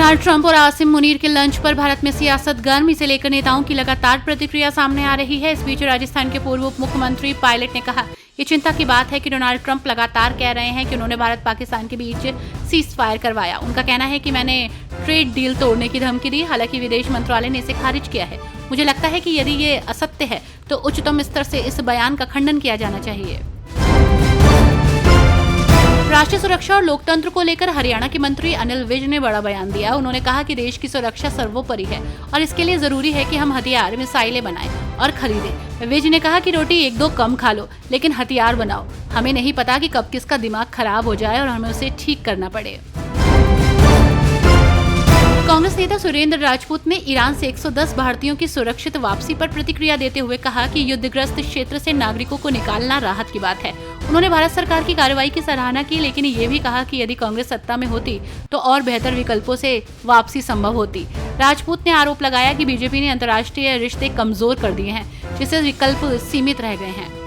Donald Trump और आसिम मुनीर के lunch पर भारत में सियासत गर्म, इसे लेकर नेताओं की लगातार प्रतिक्रिया सामने आ रही है। इस बीच राजस्थान के पूर्व उप मुख्यमंत्री पायलट ने कहा, ये चिंता की बात है कि डोनाल्ड ट्रंप लगातार कह रहे हैं कि उन्होंने भारत पाकिस्तान के बीच सीज फायर करवाया। उनका कहना है कि मैंने ट्रेड डील तोड़ने की धमकी दी। हालांकि विदेश मंत्रालय ने इसे खारिज किया है। मुझे लगता है कि यदि ये असत्य है तो उच्चतम स्तर से इस बयान का खंडन किया जाना चाहिए। राष्ट्रीय सुरक्षा और लोकतंत्र को लेकर हरियाणा के मंत्री अनिल विज ने बड़ा बयान दिया। उन्होंने कहा कि देश की सुरक्षा सर्वोपरि है और इसके लिए जरूरी है कि हम हथियार, मिसाइलें बनाएं और खरीदें। विज ने कहा कि रोटी एक दो कम खा लो, लेकिन हथियार बनाओ। हमें नहीं पता कि कब किसका दिमाग खराब हो जाए और हमें उसे ठीक करना पड़े। कांग्रेस नेता सुरेंद्र राजपूत ने ईरान से 110 भारतीयों की सुरक्षित वापसी पर प्रतिक्रिया देते हुए कहा कि युद्धग्रस्त क्षेत्र से नागरिकों को निकालना राहत की बात है। उन्होंने भारत सरकार की कार्रवाई की सराहना की, लेकिन ये भी कहा कि यदि कांग्रेस सत्ता में होती तो और बेहतर विकल्पों से वापसी संभव होती। राजपूत ने आरोप लगाया कि बीजेपी ने अंतर्राष्ट्रीय रिश्ते कमजोर कर दिए हैं, जिससे विकल्प सीमित रह गए हैं।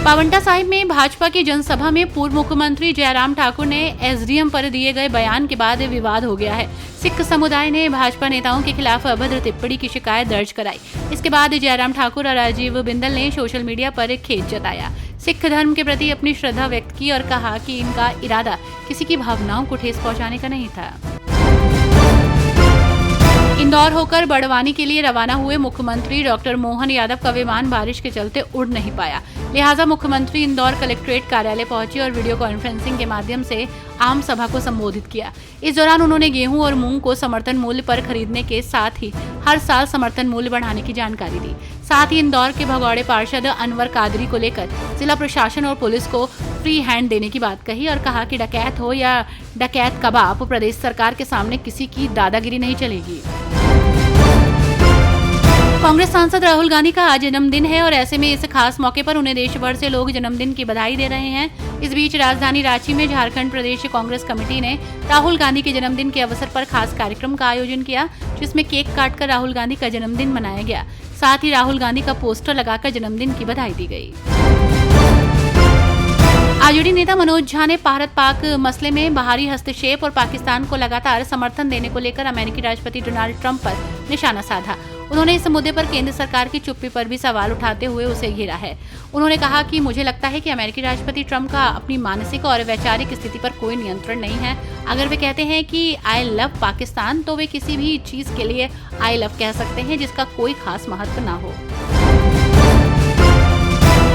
पावंटा साहिब में भाजपा की जनसभा में पूर्व मुख्यमंत्री जयराम ठाकुर ने एसडीएम पर दिए गए बयान के बाद विवाद हो गया है। सिख समुदाय ने भाजपा नेताओं के खिलाफ अभद्र टिप्पणी की शिकायत दर्ज कराई। इसके बाद जयराम ठाकुर और राजीव बिंदल ने सोशल मीडिया पर खेद जताया, सिख धर्म के प्रति अपनी श्रद्धा व्यक्त की और कहा कि इनका इरादा किसी की भावनाओं को ठेस पहुंचाने का नहीं था। इंदौर होकर बड़वानी के लिए रवाना हुए मुख्यमंत्री डॉक्टर मोहन यादव का विमान बारिश के चलते उड़ नहीं पाया। लिहाजा मुख्यमंत्री इंदौर कलेक्ट्रेट कार्यालय पहुंचे और वीडियो कॉन्फ्रेंसिंग के माध्यम से आम सभा को संबोधित किया। इस दौरान उन्होंने गेहूं और मूंग को समर्थन मूल्य पर खरीदने के साथ ही हर साल समर्थन मूल्य बढ़ाने की जानकारी दी। साथ ही इंदौर के भगौड़े पार्षद अनवर कादरी को लेकर जिला प्रशासन और पुलिस को फ्री हैंड देने की बात कही और कहा कि डकैत हो या डकैत कबाब, प्रदेश सरकार के सामने किसी की दादागिरी नहीं चलेगी। कांग्रेस सांसद राहुल गांधी का आज जन्मदिन है और ऐसे में इस खास मौके पर उन्हें देश भर से लोग जन्मदिन की बधाई दे रहे हैं। इस बीच राजधानी रांची में झारखंड प्रदेश कांग्रेस कमेटी ने राहुल गांधी के जन्मदिन के अवसर पर खास कार्यक्रम का आयोजन किया, जिसमें केक काटकर राहुल गांधी का जन्मदिन मनाया गया। साथ ही राहुल गांधी का पोस्टर लगाकर जन्मदिन की बधाई दी गई। आरजेडी नेता मनोज झा ने भारत पाक मसले में बाहरी हस्तक्षेप और पाकिस्तान को लगातार समर्थन देने को लेकर अमेरिकी राष्ट्रपति डोनाल्ड ट्रंप पर निशाना साधा। उन्होंने इस मुद्दे पर केंद्र सरकार की चुप्पी पर भी सवाल उठाते हुए उसे घेरा है। उन्होंने कहा कि मुझे लगता है कि अमेरिकी राष्ट्रपति ट्रंप का अपनी मानसिक और वैचारिक स्थिति पर कोई नियंत्रण नहीं है। अगर वे कहते हैं कि आई लव पाकिस्तान, तो वे किसी भी चीज के लिए आई लव कह सकते हैं जिसका कोई खास महत्व ना हो।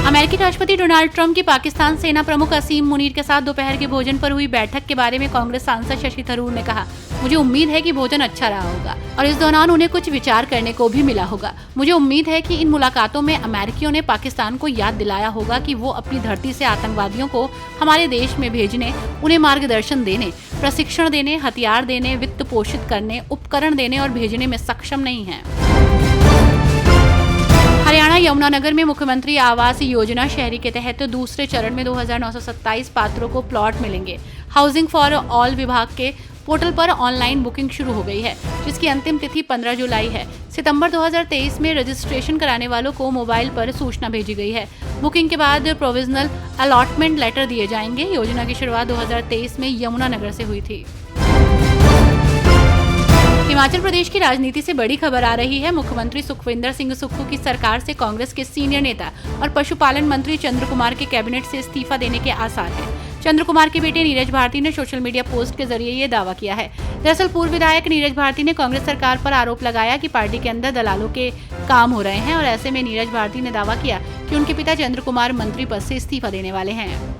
अमेरिकी राष्ट्रपति डोनाल्ड ट्रंप की पाकिस्तान सेना प्रमुख आसिम मुनीर के साथ दोपहर के भोजन पर हुई बैठक के बारे में कांग्रेस सांसद शशि थरूर ने कहा, मुझे उम्मीद है कि भोजन अच्छा रहा होगा और इस दौरान उन्हें कुछ विचार करने को भी मिला होगा। मुझे उम्मीद है कि इन मुलाकातों में अमेरिकियों ने पाकिस्तान को याद दिलाया होगा कि वो अपनी धरती से आतंकवादियों को हमारे देश में भेजने, उन्हें मार्गदर्शन देने, प्रशिक्षण देने, हथियार देने, वित्त पोषित करने, उपकरण देने और भेजने में सक्षम नहीं है। हरियाणा यमुनानगर में मुख्यमंत्री आवास योजना शहरी के तहत दूसरे चरण में 2927 पात्रों को प्लॉट मिलेंगे। हाउसिंग फॉर ऑल विभाग के पोर्टल पर ऑनलाइन बुकिंग शुरू हो गई है, जिसकी अंतिम तिथि 15 जुलाई है। सितंबर 2023 में रजिस्ट्रेशन कराने वालों को मोबाइल पर सूचना भेजी गई है। बुकिंग के बाद प्रोविजनल अलॉटमेंट लेटर दिए जाएंगे। योजना की शुरुआत 2023 में यमुनानगर से हुई थी। हिमाचल प्रदेश की राजनीति से बड़ी खबर आ रही है। मुख्यमंत्री सुखविंदर सिंह सुक्खू की सरकार से कांग्रेस के सीनियर नेता और पशुपालन मंत्री चंद्र कुमार के कैबिनेट से इस्तीफा देने के आसार हैं। चंद्र कुमार के बेटे नीरज भारती ने सोशल मीडिया पोस्ट के जरिए ये दावा किया है। दरअसल पूर्व विधायक नीरज भारती ने कांग्रेस सरकार पर आरोप लगाया कि पार्टी के अंदर दलालों के काम हो रहे हैं और ऐसे में नीरज भारती ने दावा किया कि उनके पिता चंद्र कुमार मंत्री पद से इस्तीफा देने वाले हैं।